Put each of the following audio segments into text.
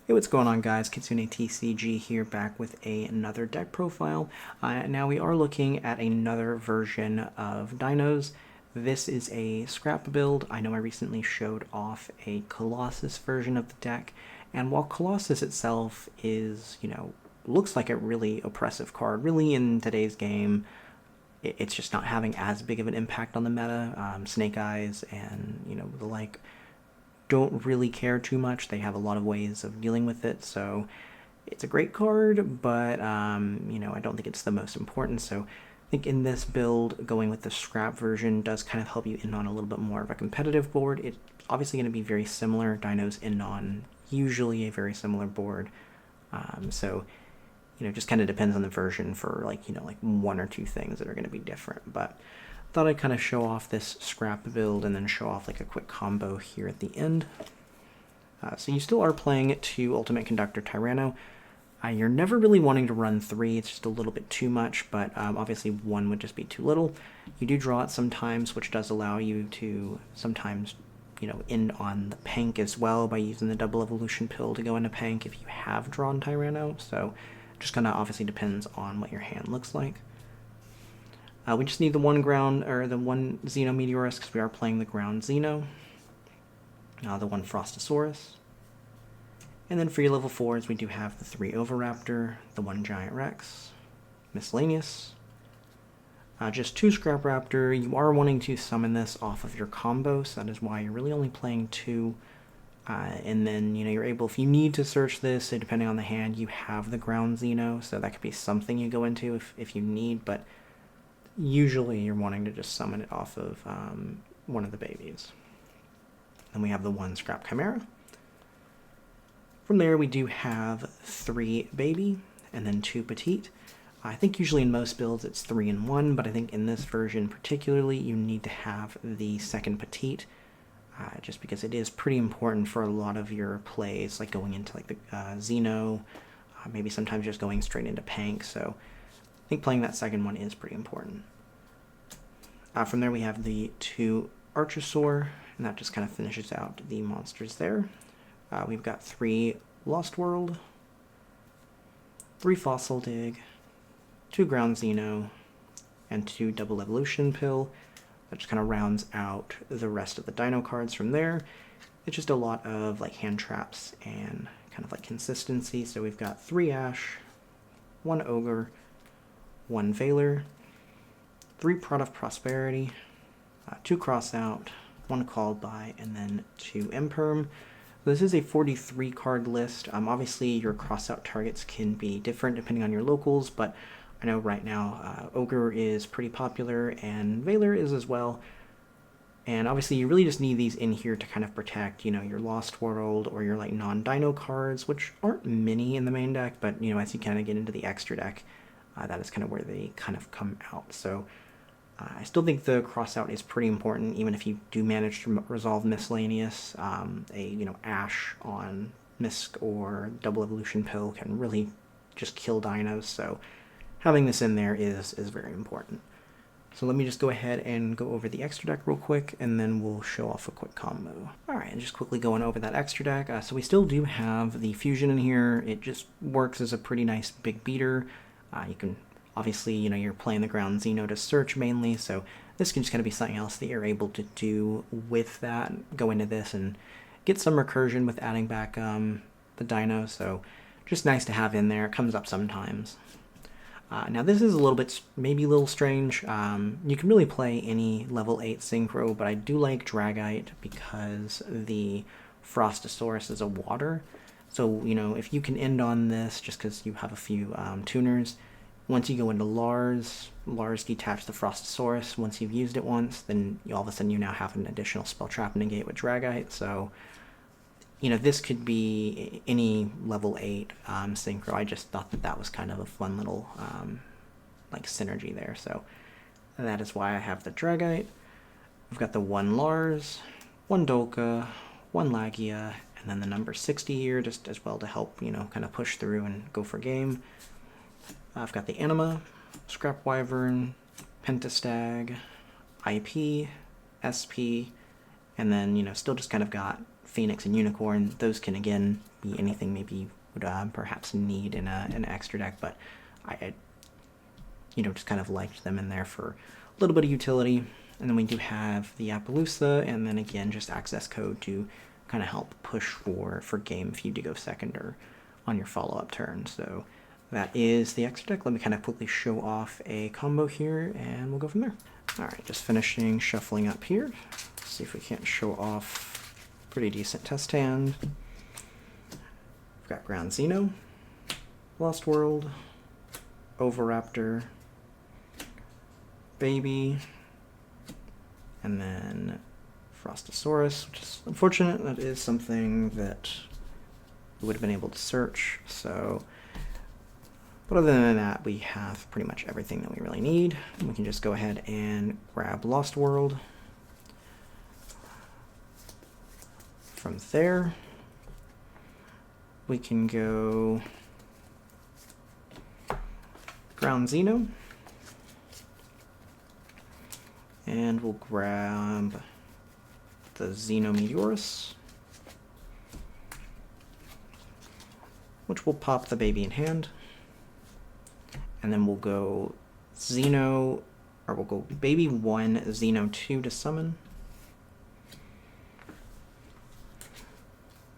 Hey, what's going on, guys? KitsuneTCG here, back with another deck profile. Now we are looking at another version of Dinos. This is a scrap build. I know I recently showed off a Colossus version of the deck, and while Colossus itself is, looks like a really oppressive card, really in today's game, it's just not having as big of an impact on the meta. Snake Eyes and, the like don't really care too much. They have a lot of ways of dealing with it, so it's a great card, but I don't think it's the most important. So I think in this build, going with the scrap version does kind of help you in on a little bit more of a competitive board. It's obviously going to be very similar. Dinos in on usually a very similar board, so just kind of depends on the version for like one or two things that are going to be different. But thought I'd kind of show off this scrap build and then show off like a quick combo here at the end. So you still are playing 2 Ultimate Conductor Tyranno. You're never really wanting to run 3, it's just a little bit too much, but obviously 1 would just be too little. You do draw it sometimes, which does allow you to sometimes, end on the Pank as well by using the double evolution pill to go into Pank if you have drawn Tyranno. So just kind of obviously depends on what your hand looks like. We just need the one ground, or the one Xeno Meteorus, because we are playing the ground Xeno. The one Frostosaurus. And then for your level 4s, we do have the 3 Oviraptor, the 1 Giant Rex, Miscellaneous. Just 2 Scrap Raptor. You are wanting to summon this off of your combo, so that is why you're really only playing 2. And then, you're able, if you need to search this, so depending on the hand, you have the ground Xeno, so that could be something you go into if you need, but usually you're wanting to just summon it off of one of the babies. Then we have the 1 Scrap Chimera. From there we do have 3 baby and then 2 petite. I think usually in most builds it's 3 and 1, but I think in this version particularly you need to have the second petite, just because it is pretty important for a lot of your plays, like going into like the Xeno, maybe sometimes just going straight into Pank, so I think playing that second one is pretty important. From there we have the 2 Archosaur, and that just kind of finishes out the monsters there. We've got 3 Lost World, 3 Fossil Dig, 2 Ground Xeno, and 2 Double Evolution Pill. That just kind of rounds out the rest of the Dino cards from there. It's just a lot of like hand traps and kind of like consistency. So we've got 3 Ash, 1 Ogre, 1 Veiler, 3 Prod of Prosperity, 2 Crossout, 1 Called By, and then 2 Imperm. This is a 43 card list. Obviously your Crossout targets can be different depending on your locals, but I know right now Ogre is pretty popular and Veiler is as well. And obviously you really just need these in here to kind of protect, your Lost World or your like non-Dino cards, which aren't many in the main deck, but as you kind of get into the extra deck, that is kind of where they kind of come out. So I still think the Crossout is pretty important, even if you do manage to resolve Miscellaneous. Ash on Misk or Double Evolution Pill can really just kill Dinos, so having this in there is very important. So let me just go ahead and go over the extra deck real quick, and then we'll show off a quick combo. Alright, and just quickly going over that extra deck. So we still do have the Fusion in here. It just works as a pretty nice big beater. You can, obviously, you're playing the ground Xeno to search mainly, so this can just kind of be something else that you're able to do with that. Go into this and get some recursion with adding back the Dino, so just nice to have in there. It comes up sometimes. Now this is a little bit, maybe a little strange. You can really play any level 8 Synchro, but I do like Dragite because the Frostosaurus is a water. So, if you can end on this, just because you have a few tuners, once you go into Lars detach the Frostosaurus. Once you've used it once, then all of a sudden you now have an additional spell trap negate with Dragite. So, this could be any level 8 Synchro. I just thought that was kind of a fun little like synergy there. So that is why I have the Dragite. We've got the 1 Lars, 1 Dolka, 1 Lagia, and then the number 60 here, just as well to help, kind of push through and go for game. I've got the Anima, Scrap Wyvern, Pentastag, IP, SP, and then, still just kind of got Phoenix and Unicorn. Those can, again, be anything maybe you would perhaps need in an extra deck, but I just kind of liked them in there for a little bit of utility. And then we do have the Appaloosa, and then again, just access code to kind of help push for game if you do go second or on your follow-up turn. So that is the extra deck. Let me kind of quickly show off a combo here, and we'll go from there. All right, just finishing shuffling up here. Let's see if we can't show off pretty decent test hand. We've got Ground Xeno, Lost World, Oviraptor, Baby, and then Frostosaurus, which is unfortunate. That is something that we would have been able to search. So, but other than that, we have pretty much everything that we really need. We can just go ahead and grab Lost World. From there, we can go Ground Xeno. And we'll grab the Xenometeorus, which will pop the Baby in hand. And then we'll go we'll go Baby 1, Xeno 2 to summon.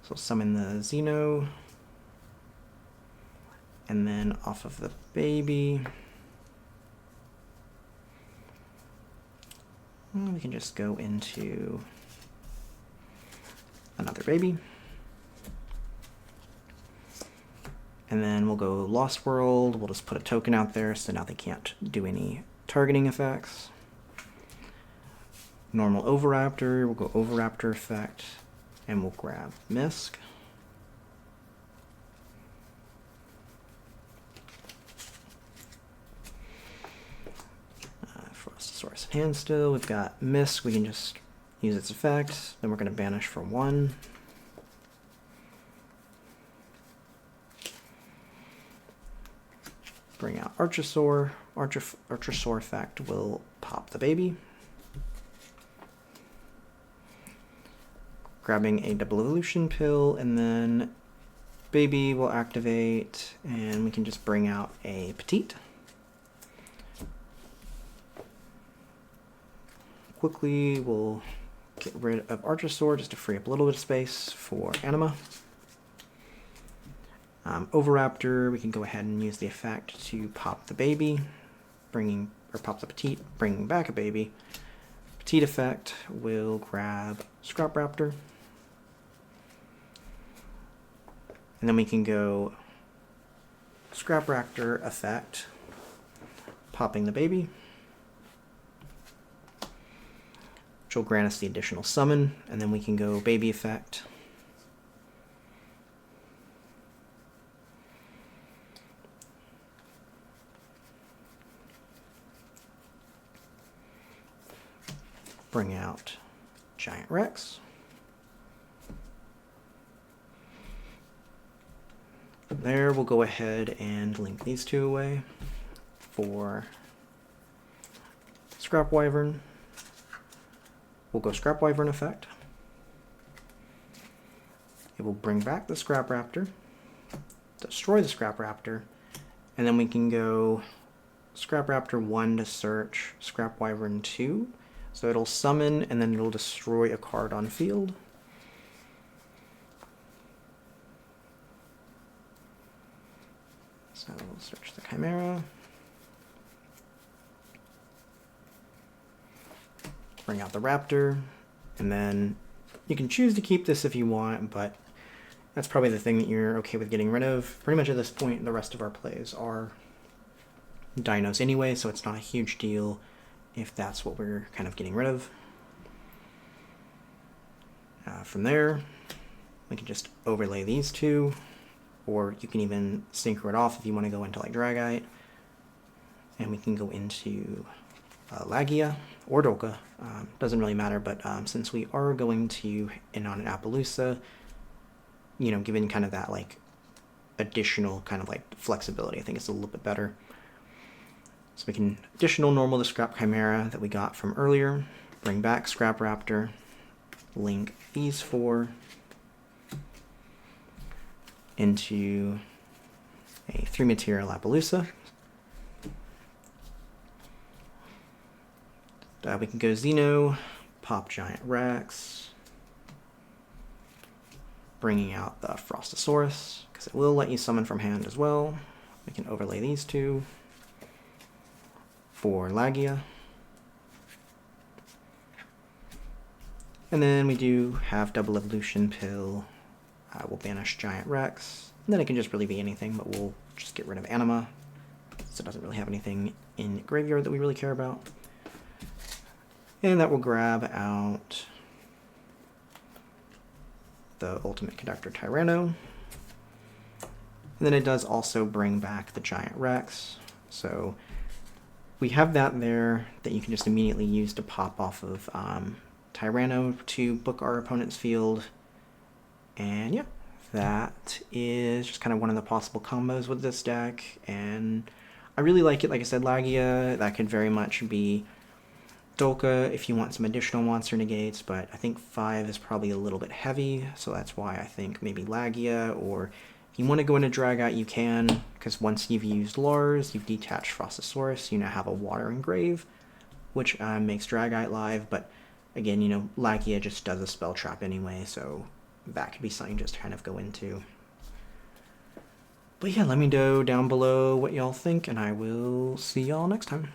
So summon the Xeno, and then off of the Baby, we can just go into another Baby. And then we'll go Lost World. We'll just put a token out there so now they can't do any targeting effects. Normal Oviraptor. We'll go Oviraptor effect. And we'll grab Misk. Frostosaurus in hand still. We've got Misk. We can just use its effect. Then we're going to banish for 1. Bring out Archosaur. Archosaur effect will pop the Baby. Grabbing a double evolution pill, and then Baby will activate, and we can just bring out a Petite. Quickly, we'll get rid of Archosaur just to free up a little bit of space for Anima. Oviraptor, we can go ahead and use the effect to pop the Baby, pop the Petite, bringing back a Baby. Petite effect will grab Scrap Raptor. And then we can go Scrap Raptor effect, popping the Baby, which will grant us the additional summon, and then we can go Baby effect. Bring out Giant Rex. From there, we'll go ahead and link these two away for Scrap Wyvern. We'll go Scrap Wyvern effect. It will bring back the Scrap Raptor, destroy the Scrap Raptor, and then we can go Scrap Raptor 1 to search Scrap Wyvern 2. So it'll summon, and then it'll destroy a card on field. So we'll search the Chimera. Bring out the Raptor, and then you can choose to keep this if you want, but that's probably the thing that you're okay with getting rid of. Pretty much at this point, the rest of our plays are dinos anyway, so it's not a huge deal if that's what we're kind of getting rid of. From there, we can just overlay these two, or you can even synchro it off if you want to go into like Dragite. And we can go into Lagia or Dolka. Doesn't really matter, but since we are going to in on an Appaloosa, you know, given kind of that like additional kind of like flexibility, I think it's a little bit better. So we can additional normal the Scrap Chimera that we got from earlier, bring back Scrap Raptor, link these 4 into a 3 material Appaloosa. We can go Xeno, pop Giant Rex, bringing out the Frostosaurus, because it will let you summon from hand as well. We can overlay these 2 for Lagia. And then we do have double evolution pill. We'll banish Giant Rex. And then it can just really be anything, but we'll just get rid of Anima, so it doesn't really have anything in graveyard that we really care about. And that will grab out the Ultimate Conductor Tyranno. And then it does also bring back the Giant Rex. So we have that there that you can just immediately use to pop off of Tyranno to book our opponent's field. And yeah, that is just kind of one of the possible combos with this deck. And I really like it. Like I said, Lagia, that could very much be Dolka if you want some additional monster negates, but I think 5 is probably a little bit heavy, so that's why I think maybe Lagia, or if you want to go into Dragout, you can, because once you've used Lars, you've detached Frostosaurus, you now have a Water Engrave, which makes Dragout live, but again, you know, Lagia just does a spell trap anyway, so that could be something just to kind of go into. But yeah, let me know down below what y'all think, and I will see y'all next time.